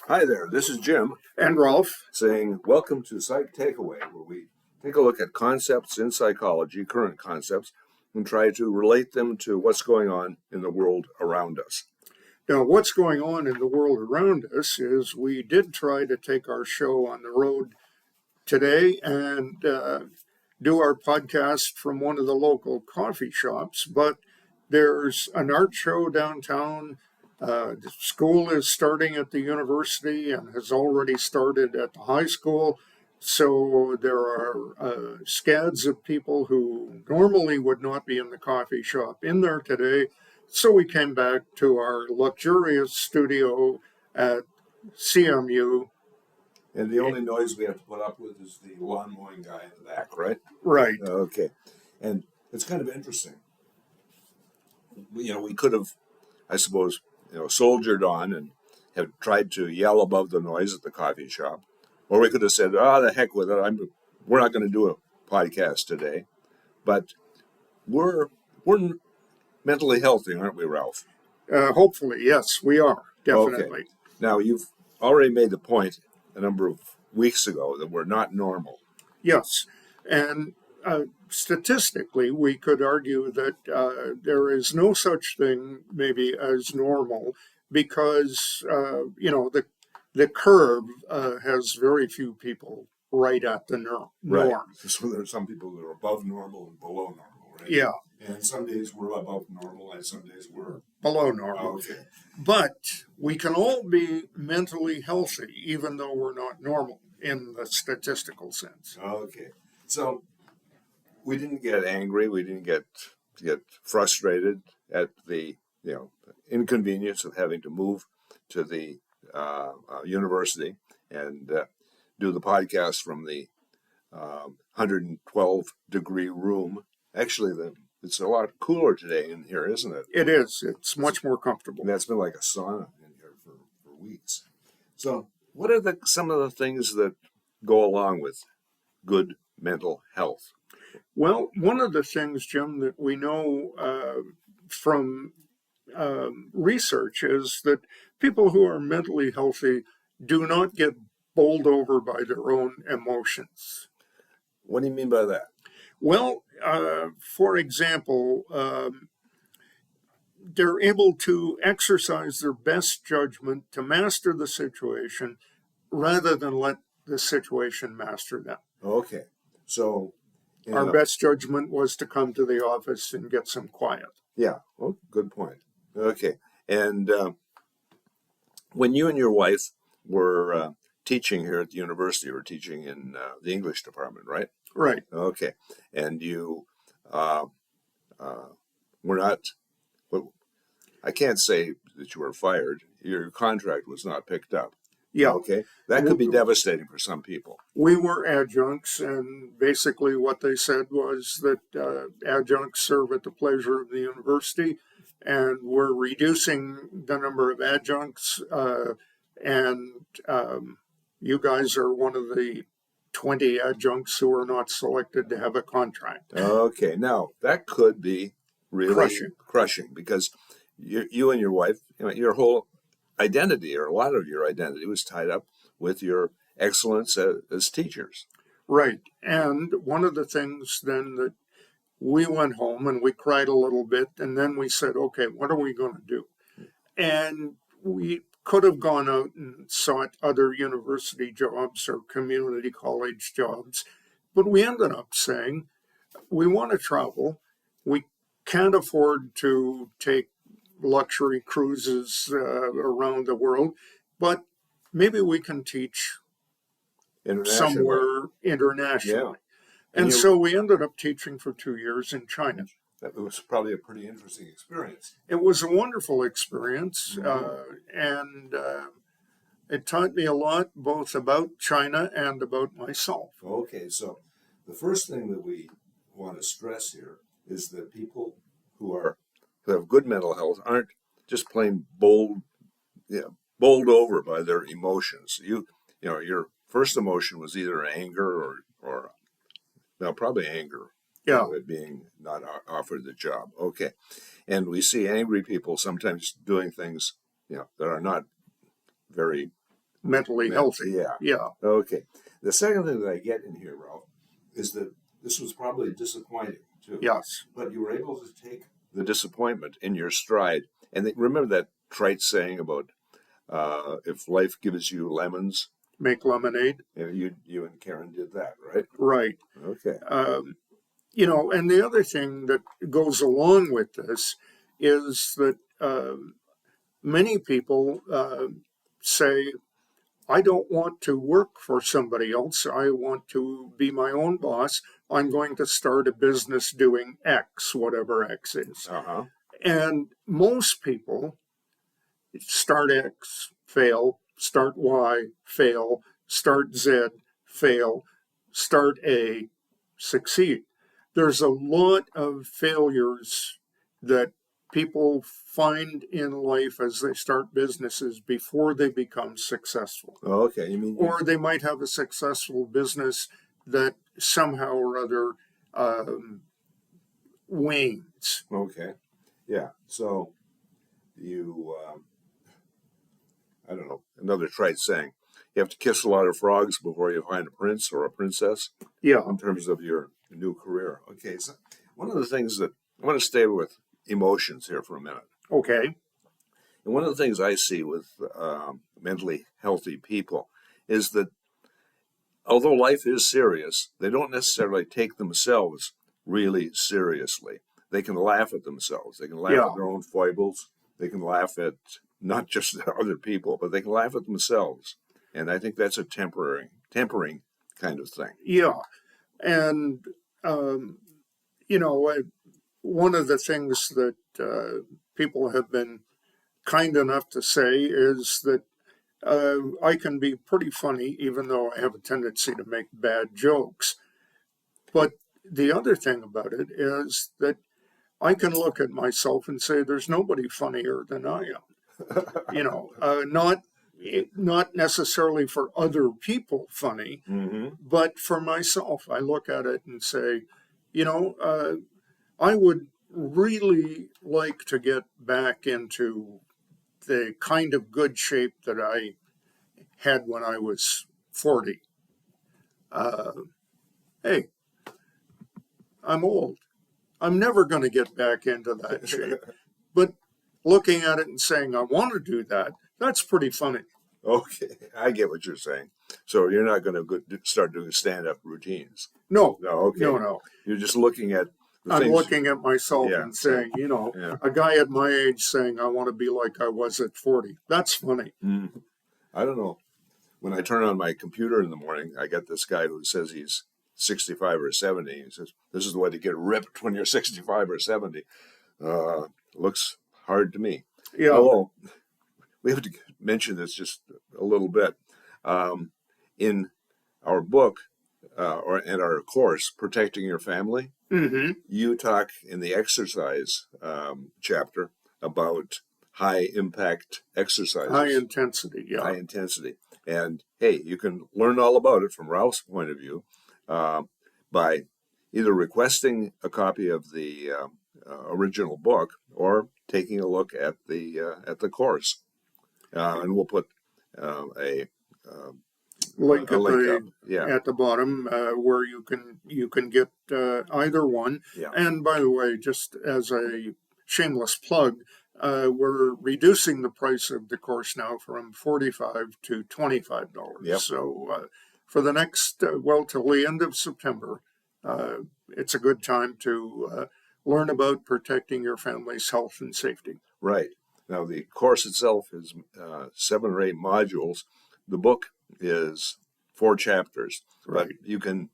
Hi there, this is Jim And Rolf. saying welcome to Psych Takeaway, where we take a look at concepts in psychology, current concepts, and try to relate them to what's going on in the world around us. Now, what's going on in the world around us is we did try to take our show on the road today and do our podcast from one of the local coffee shops, but there's an art show downtown. The school is starting at the university and has already started at the high school. So there are scads of people who normally would not be in the coffee shop in there today. So we came back to our luxurious studio at CMU. And the only noise we have to put up with is the lawn mowing guy in the back, right? Right. Okay. And it's kind of interesting. We could have, I suppose, soldiered on and have tried to yell above the noise at the coffee shop. Or we could have said, the heck with it. We're not going to do a podcast today. But we're mentally healthy, aren't we, Ralph? Hopefully, yes, we are, definitely. Okay. Now, you've already made the point a number of weeks ago that we're not normal. Yes. And statistically, we could argue that there is no such thing, maybe, as normal because, the curve has very few people right at the norm. Right. So there are some people that are above normal and below normal, right? Yeah. And some days we're above normal and some days we're below normal. Okay. But we can all be mentally healthy even though we're not normal in the statistical sense. Okay. So we didn't get angry. We didn't get frustrated at the inconvenience of having to move to the university and do the podcast from the 112-degree room. Actually, it's a lot cooler today in here, isn't it? It is. It's much more comfortable. And that's been like a sauna in here for weeks. So what are some of the things that go along with good mental health? Well, one of the things, Jim, that we know from research is that people who are mentally healthy do not get bowled over by their own emotions. What do you mean by that? Well, for example, they're able to exercise their best judgment to master the situation rather than let the situation master them. Okay. So our best judgment was to come to the office and get some quiet. Yeah. Well, good point. Okay. And when you and your wife were teaching here at the university, you were teaching in the English department, right? Right. Okay. And you were not, well, I can't say that you were fired. Your contract was not picked up. Yeah. Okay. That could be devastating for some people. We were adjuncts, and basically what they said was that adjuncts serve at the pleasure of the university, and we're reducing the number of adjuncts, and you guys are one of the 20 adjuncts who are not selected to have a contract. Okay. Now, that could be really crushing because you and your wife, your whole identity, or a lot of your identity, was tied up with your excellence as teachers. Right. And one of the things then that we went home and we cried a little bit, and then we said, okay, what are we going to do? And we could have gone out and sought other university jobs or community college jobs, but we ended up saying, we want to travel. We can't afford to take luxury cruises around the world, but maybe we can teach somewhere internationally. Yeah. And so we ended up teaching for 2 years in China. That was probably a pretty interesting experience. It was a wonderful experience, and it taught me a lot both about China and about myself. Okay, so the first thing that we want to stress here is that people who have good mental health aren't just plain bowled over by their emotions. Your first emotion was either anger or probably anger. Yeah. Being not offered the job. Okay. And we see angry people sometimes doing things, that are not very mentally healthy. Yeah. Yeah. Okay. The second thing that I get in here, Ralph, is that this was probably disappointing too. Yes. But you were able to take the disappointment in your stride. And remember that trite saying about if life gives you lemons, Make lemonade. you and Karen did that, right? Right. Okay. And the other thing that goes along with this is that many people say, I don't want to work for somebody else. I want to be my own boss. I'm going to start a business doing X, whatever X is. Uh-huh. And most people start X, fail, start Y, fail, start Z, fail, start A, succeed. There's a lot of failures that people find in life as they start businesses before they become successful. Okay. You mean Or they might have a successful business that somehow or other wanes. okay. Yeah. So I don't know, another trite saying, you have to kiss a lot of frogs before you find a prince or a princess Yeah. in terms of your new career. Okay. So one of the things that I want to stay with emotions here for a minute. Okay. And one of the things I see with mentally healthy people is that although life is serious, they don't necessarily take themselves really seriously. They can laugh at themselves. They can laugh Yeah. at their own foibles. They can laugh at not just other people, but they can laugh at themselves. And I think that's a tempering kind of thing. Yeah. And, one of the things that people have been kind enough to say is that I can be pretty funny, even though I have a tendency to make bad jokes. But the other thing about it is that I can look at myself and say, there's nobody funnier than I am. Not necessarily for other people funny, Mm-hmm. but for myself. I look at it and say, I would really like to get back into the kind of good shape that I had when I was 40. Hey, I'm old. I'm never going to get back into that shape. But looking at it and saying, I want to do that, that's pretty funny. Okay, I get what you're saying. So you're not going to start doing stand-up routines. No, No, okay. no. You're just looking at the I'm things. looking at myself Yeah, and saying, yeah. a guy at my age saying, I want to be like I was at 40. That's funny. I don't know. When I turn on my computer in the morning, I get this guy who says he's 65 or 70. He says, this is the way to get ripped when you're 65 or 70. Looks hard to me. Yeah. Although, we have to mention this just a little bit. In our book and our course, Protecting Your Family, Mm-hmm. you talk in the exercise chapter about high impact exercises. High intensity, yeah. High intensity. And hey, you can learn all about it from Ralph's point of view by either requesting a copy of the original book or taking a look at the course. And we'll put a Link link up. Yeah. at the bottom where you can get either one. Yeah. And by the way, just as a shameless plug, we're reducing the price of the course now from $45 to $25. Yep. So for the next till the end of September, it's a good time to learn about protecting your family's health and safety. Right. Now the course itself is 7 or 8 modules. The book is 4 chapters. Right. But you can,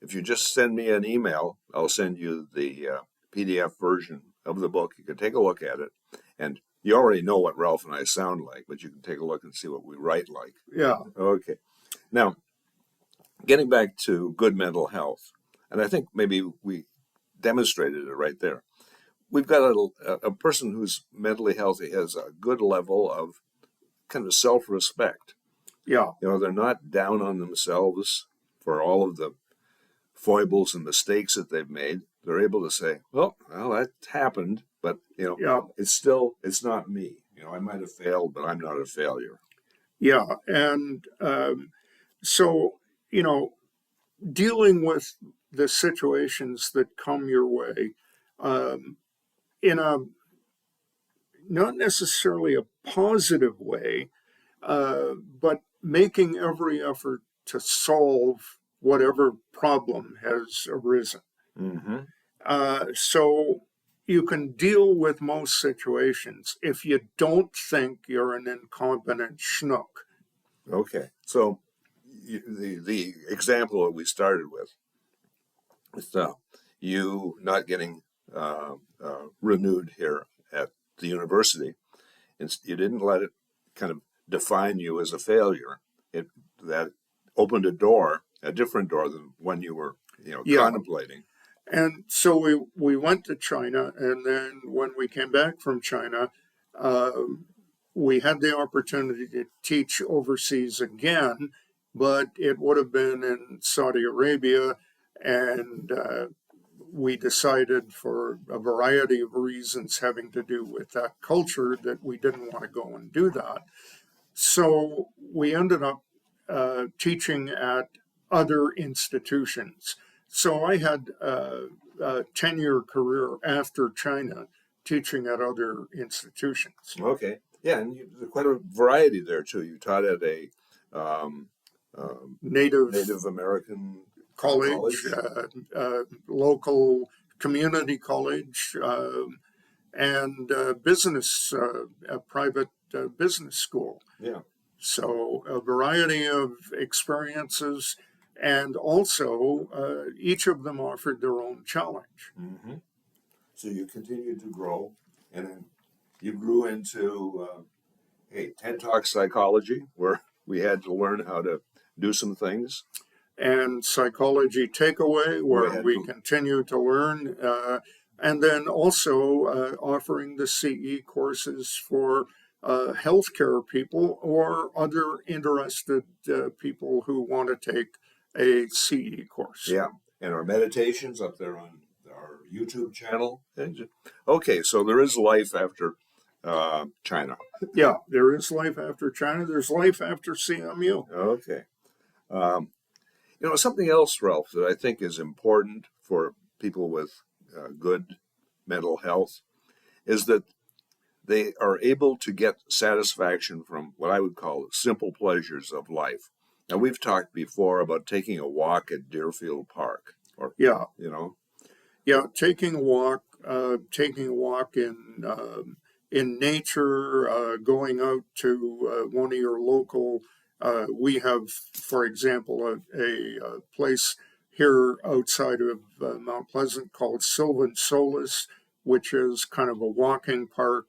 if you just send me an email, I'll send you the PDF version of the book. You can take a look at it. And you already know what Ralph and I sound like, but you can take a look and see what we write like. Yeah. Okay. Now, getting back to good mental health, and I think maybe we demonstrated it right there. We've got a person who's mentally healthy has a good level of kind of self-respect. Yeah. They're not down on themselves for all of the foibles and mistakes that they've made. They're able to say, well, that happened, but, Yeah. it's not me. I might have failed, but I'm not a failure. Yeah, and so you know, dealing with the situations that come your way um, in a not necessarily a positive way, but making every effort to solve whatever problem has arisen. Mm-hmm. So you can deal with most situations if you don't think you're an incompetent schnook. Okay. So the example that we started with is you not getting renewed here at the university. And you didn't let it kind of define you as a failure. It that opened a door, a different door than one you were, Yeah. contemplating. And so we went to China, and then when we came back from China, uh, we had the opportunity to teach overseas again, but it would have been in Saudi Arabia, and we decided for a variety of reasons having to do with that culture that we didn't want to go and do that. So we ended up teaching at other institutions. So I had a 10-year career after China teaching at other institutions. Okay, yeah, and there's quite a variety there too. You taught at a um, Native Native American college, college. local community college, and business, a private business school. Yeah. So, a variety of experiences, and also each of them offered their own challenge. Hmm. So you continued to grow, and then you grew into TED Talk psychology, where we had to learn how to do some things. And psychology takeaway, We where had we to, continue to learn, and then also offering the CE courses for healthcare people or other interested people who want to take a CE course. yeah, and our meditations up there on our YouTube channel. Okay, so there is life after China. Yeah, there is life after China. There's life after CMU. Okay. Um, something else, Ralph, that I think is important for people with good mental health is that they are able to get satisfaction from what I would call simple pleasures of life. Now, we've talked before about taking a walk at Deerfield Park, or, Yeah, you know, yeah. Taking a walk in nature, going out to one of your local. We have, for example, a place here outside of Mount Pleasant called Sylvan Solis, which is kind of a walking park,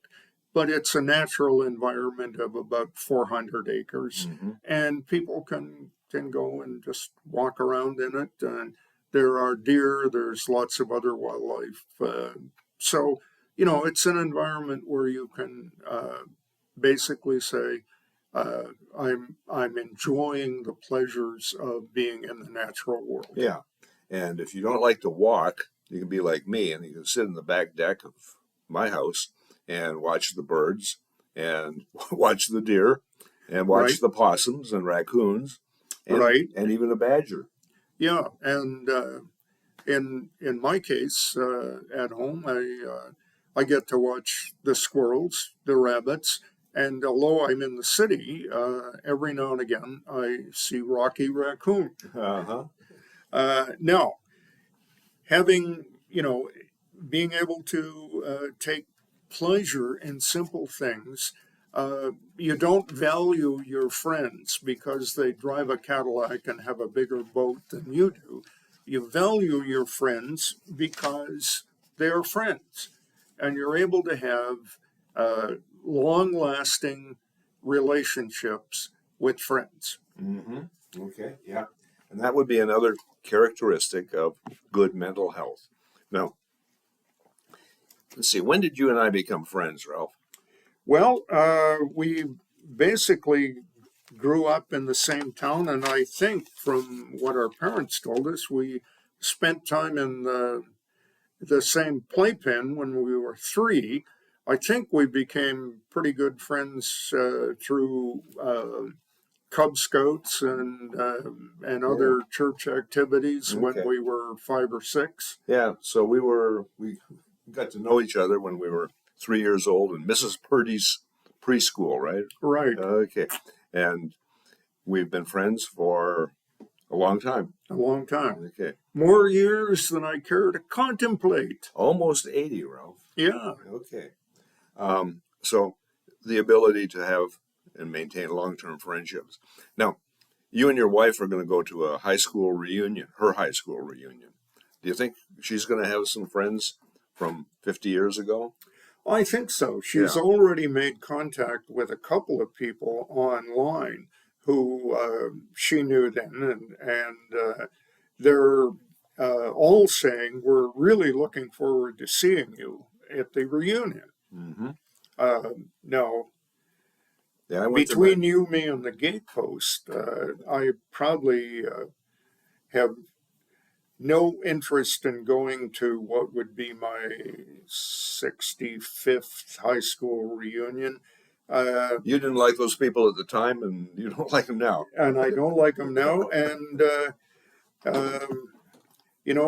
but it's a natural environment of about 400 acres, hmm and people can go and just walk around in it. And there are deer. There's lots of other wildlife. So it's an environment where you can basically say, I'm enjoying the pleasures of being in the natural world. yeah. And if you don't like to walk, you can be like me and you can sit in the back deck of my house and watch the birds and watch the deer and Right, watch the possums and raccoons right, and even a badger. yeah. And in my case, at home, I get to watch the squirrels, the rabbits, and although I'm in the city, every now and again I see Rocky Raccoon. Uh-huh. Now, having being able to take pleasure in simple things. You don't value your friends because they drive a Cadillac and have a bigger boat than you do. You value your friends because they are friends, and you're able to have uh, long lasting relationships with friends. Mm-hmm. Okay, yeah. And that would be another characteristic of good mental health. Now, let's see, when did you and I become friends, Ralph? Well, we basically grew up in the same town, and I think from what our parents told us, we spent time in the same playpen when we were three. I think we became pretty good friends through Cub Scouts and Yeah. other church activities when Okay. we were 5 or 6. Yeah. So we got to know each other when we were 3 years old in Mrs. Purdy's preschool, right? Right, Okay. And we've been friends for a long time. a long time. Okay. More years than I care to contemplate. Almost 80, Ralph. Yeah, Okay. So the ability to have and maintain long-term friendships. Now, you and your wife are going to go to a high school reunion, her high school reunion. Do you think she's going to have some friends from 50 years ago? I think so. She's Yeah. already made contact with a couple of people online who she knew then, and they're all saying we're really looking forward to seeing you at the reunion. Mm-hmm. Now, Yeah, I went to between you, me, and the gatepost, I probably have no interest in going to what would be my 65th high school reunion. You didn't like those people at the time, and you don't like them now. And I don't like them now. And,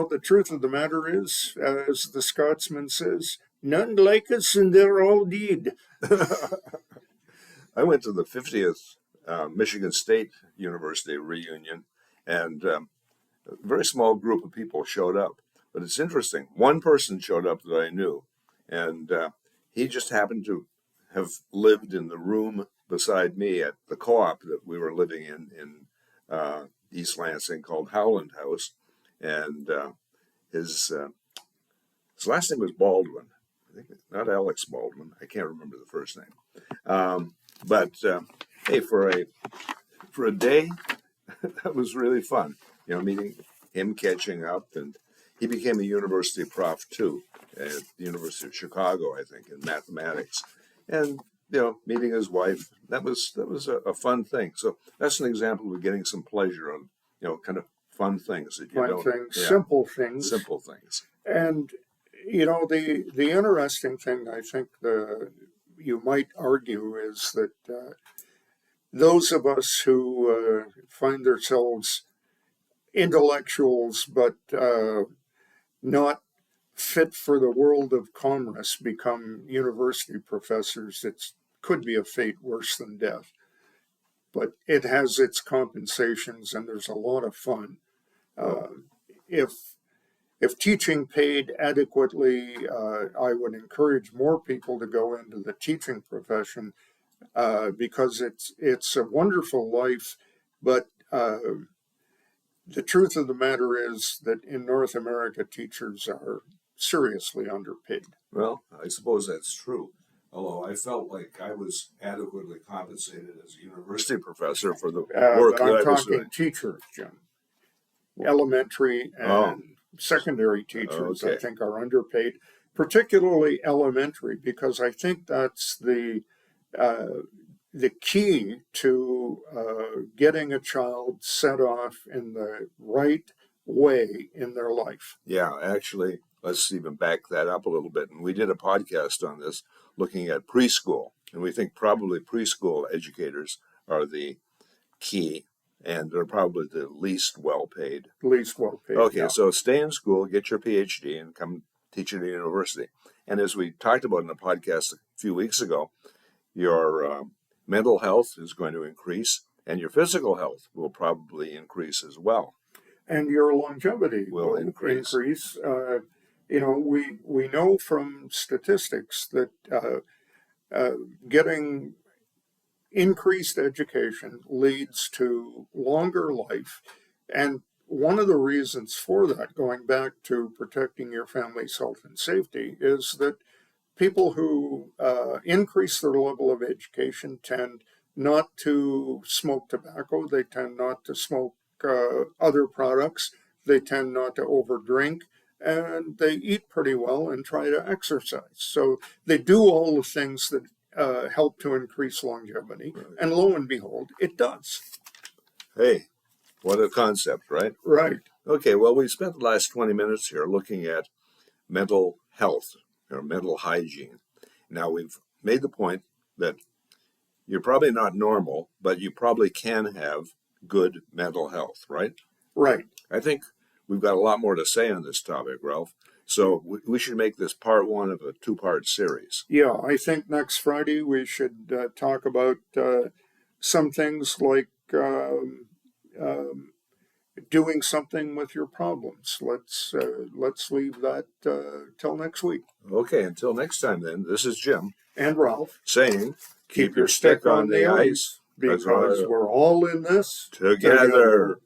the truth of the matter is, as the Scotsman says, none like us and they're all dead. I went to the 50th Michigan State University reunion, and a very small group of people showed up. But it's interesting. One person showed up that I knew, and he just happened to have lived in the room beside me at the co-op that we were living in East Lansing called Howland House, and his last name was Baldwin. I think not Alex Baldwin. I can't remember the first name. But hey, for a day, that was really fun. Meeting him, catching up, and he became a university prof too at the University of Chicago, I think, in mathematics. And meeting his wife, that was a fun thing. So that's an example of getting some pleasure on kind of fun things that you Fun don't. things, Yeah, simple things. simple things. And, the interesting thing I think you might argue is that those of us who find ourselves intellectuals but not fit for the world of commerce become university professors. It could be a fate worse than death, but it has its compensations and there's a lot of fun. If teaching paid adequately, I would encourage more people to go into the teaching profession because it's a wonderful life, but the truth of the matter is that in North America, teachers are seriously underpaid. Well, I suppose that's true. Although I felt like I was adequately compensated as a university professor for the work But that I'm I was talking doing. teachers, Jim. Elementary Oh, and secondary teachers, I okay. think, are underpaid, particularly elementary, because I think that's the key to getting a child set off in the right way in their life. Yeah, actually, let's even back that up a little bit. And we did a podcast on this looking at preschool. And we think probably preschool educators are the key, and they're probably the least well paid. Least well paid. Okay, Yeah. so stay in school, get your PhD, and come teach at a university. And as we talked about in the podcast a few weeks ago, your mental health is going to increase, and your physical health will probably increase as well. And your longevity Will increase. We know from statistics that getting increased education leads to longer life. And one of the reasons for that, going back to protecting your family's health and safety, is that people who increase their level of education tend not to smoke tobacco. They tend not to smoke other products. They tend not to overdrink. And they eat pretty well and try to exercise. So they do all the things that help to increase longevity. Right. And lo and behold, it does. Hey, what a concept, right? Right. Okay, well, we spent the last 20 minutes here looking at mental health or mental hygiene. Now we've made the point that you're probably not normal, but you probably can have good mental health, right? Right. I think we've got a lot more to say on this topic, Ralph. So we should make this part one of a two-part series. Yeah, I think next Friday we should talk about some things like doing something with your problems. Let's leave that till next week. Okay, until next time then, this is Jim And Ralph, saying, keep your stick on the ice, because we're all in this together.